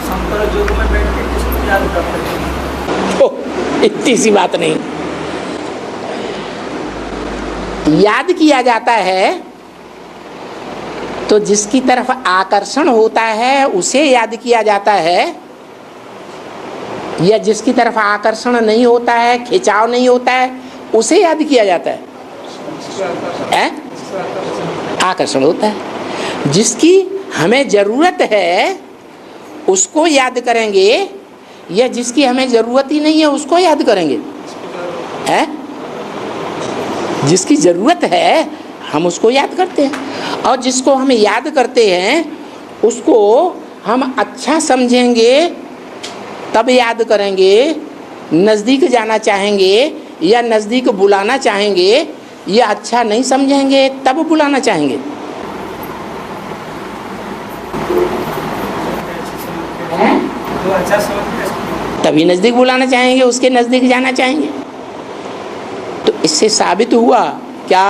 शंकर युग में बैठ के किसको याद करते हैं? ओ, इतनी सी बात नहीं। याद किया जाता है तो जिसकी तरफ आकर्षण होता है उसे याद किया जाता है, या जिसकी तरफ आकर्षण नहीं होता है, खिंचाव नहीं होता है, उसे याद किया जाता है? आकर्षण होता है। जिसकी हमें जरूरत है उसको याद करेंगे, या जिसकी हमें जरूरत ही नहीं है उसको याद करेंगे? है? जिसकी जरूरत है हम उसको याद करते हैं, और जिसको हम याद करते हैं उसको हम अच्छा समझेंगे तब याद करेंगे, नज़दीक जाना चाहेंगे या नज़दीक बुलाना चाहेंगे, या अच्छा नहीं समझेंगे तब बुलाना चाहेंगे। तभी नज़दीक बुलाना चाहेंगे, उसके नज़दीक जाना चाहेंगे। तो इससे साबित हुआ क्या?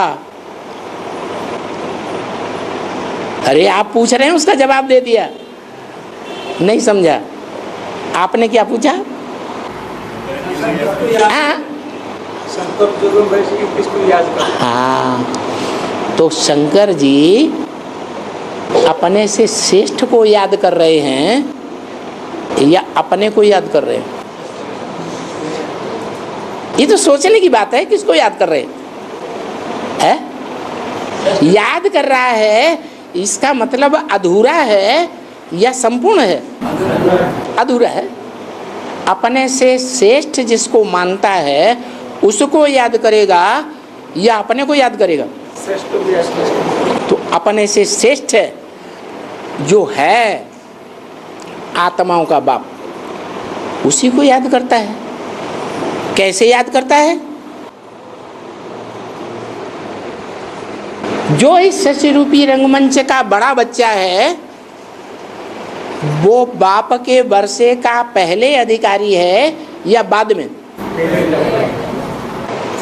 अरे आप पूछ रहे हैं, उसका जवाब दे दिया, नहीं समझा। आपने क्या पूछा? हाँ, तो शंकर जी अपने से श्रेष्ठ को याद कर रहे हैं या अपने को याद कर रहे हैं? ये तो सोचने की बात है, किसको याद कर रहे हैं? याद कर रहा है, इसका मतलब अधूरा है या संपूर्ण है? अधूरा है। अपने से श्रेष्ठ जिसको मानता है उसको याद करेगा या अपने को याद करेगा? तो अपने से श्रेष्ठ जो है आत्माओं का बाप, उसी को याद करता है। कैसे याद करता है? जो इस शशि रूपी रंगमंच का बड़ा बच्चा है वो बाप के वर्षे का पहले अधिकारी है या बाद में?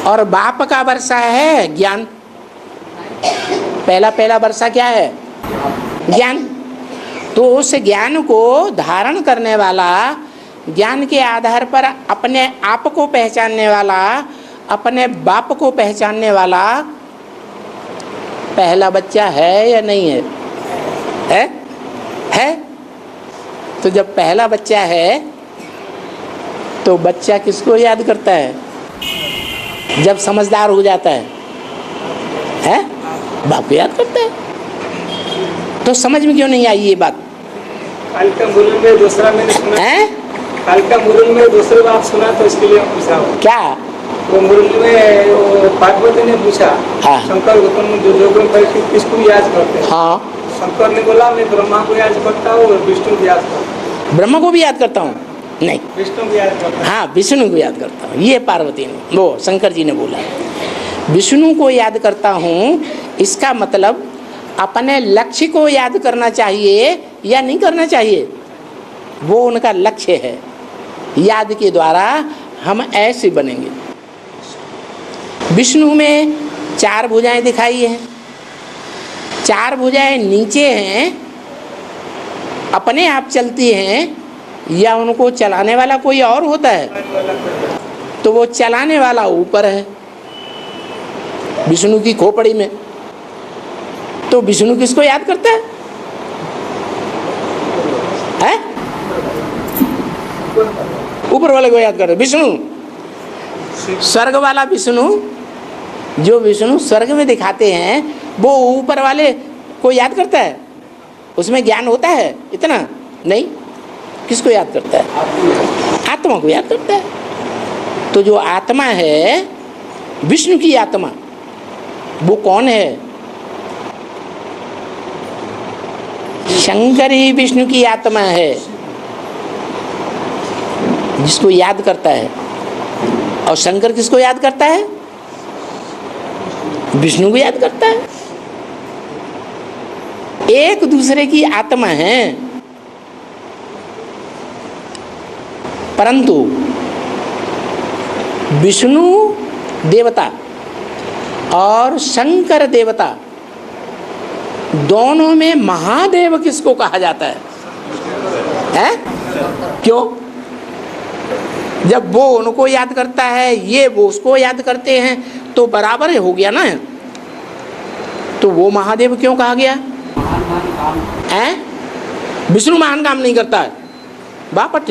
और बाप का वर्षा है ज्ञान। पहला वर्षा क्या है? ज्ञान। तो उस ज्ञान को धारण करने वाला, ज्ञान के आधार पर अपने आप को पहचानने वाला, अपने बाप को पहचानने वाला पहला बच्चा है या नहीं है? है? तो जब पहला बच्चा है तो बच्चा किसको याद करता है? जब समझदार हो जाता है? बाप को याद करता है। तो समझ में क्यों नहीं आई ये बात? काल का मुरल में दूसरा मैंने सुना है। काल का मुरल में दूसरी बात सुना तो इसके लिए पूछा। क्या? वो मुरल में पार्वती ने पूछा, हाँ, शंकर जो किसको याद करते हैं? हाँ, शंकर ने बोला मैं ब्रह्मा को याद करता हूँ और विष्णु को याद करता हूँ। ब्रह्मा को भी याद करता हूँ? नहीं, विष्णु को याद करता हूँ। हाँ, विष्णु को याद करता हूँ, ये पार्वती ने, वो शंकर जी ने बोला। विष्णु को याद करता हूँ, इसका मतलब अपने लक्ष्य को याद करना चाहिए या नहीं करना चाहिए? वो उनका लक्ष्य है। याद के द्वारा हम ऐसे बनेंगे। विष्णु में 4 भुजाएं दिखाई हैं। 4 भुजाएं नीचे हैं, अपने आप चलती हैं, या उनको चलाने वाला कोई और होता है? तो वो चलाने वाला ऊपर है विष्णु की खोपड़ी में। तो विष्णु किसको याद करता है? ऊपर वाले को याद करता है विष्णु। स्वर्ग वाला विष्णु, जो विष्णु स्वर्ग में दिखाते हैं, वो ऊपर वाले को याद करता है? उसमें ज्ञान होता है इतना? नहीं। किसको याद करता है? आत्मा को याद करता है। तो जो आत्मा है, विष्णु की आत्मा, वो कौन है? शंकर ही विष्णु की आत्मा है, जिसको याद करता है। और शंकर किसको याद करता है? विष्णु को याद करता है। एक दूसरे की आत्मा है, परंतु विष्णु देवता और शंकर देवता दोनों में महादेव किसको कहा जाता है? हैं? क्यों? जब वो उनको याद करता है, ये वो उसको याद करते हैं, तो बराबर हो गया ना। तो वो महादेव क्यों कहा गया? हैं? विष्णु महान काम नहीं करता है, बापट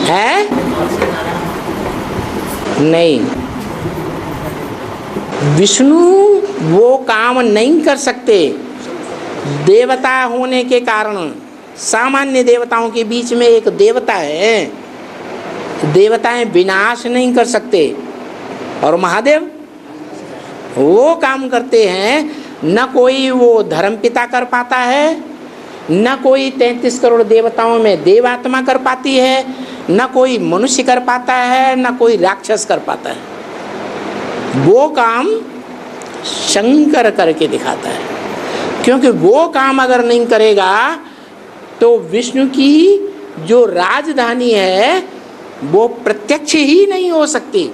है? नहीं, विष्णु वो काम नहीं कर सकते। देवता होने के कारण, सामान्य देवताओं के बीच में एक देवता है, देवताएं विनाश नहीं कर सकते, और महादेव वो काम करते हैं। न कोई वो धर्मपिता कर पाता है, न कोई 33 करोड़ देवताओं में देवात्मा कर पाती है, न कोई मनुष्य कर पाता है, न कोई राक्षस कर पाता है। वो काम शंकर करके दिखाता है, क्योंकि वो काम अगर नहीं करेगा तो विष्णु की जो राजधानी है वो प्रत्यक्ष ही नहीं हो सकती।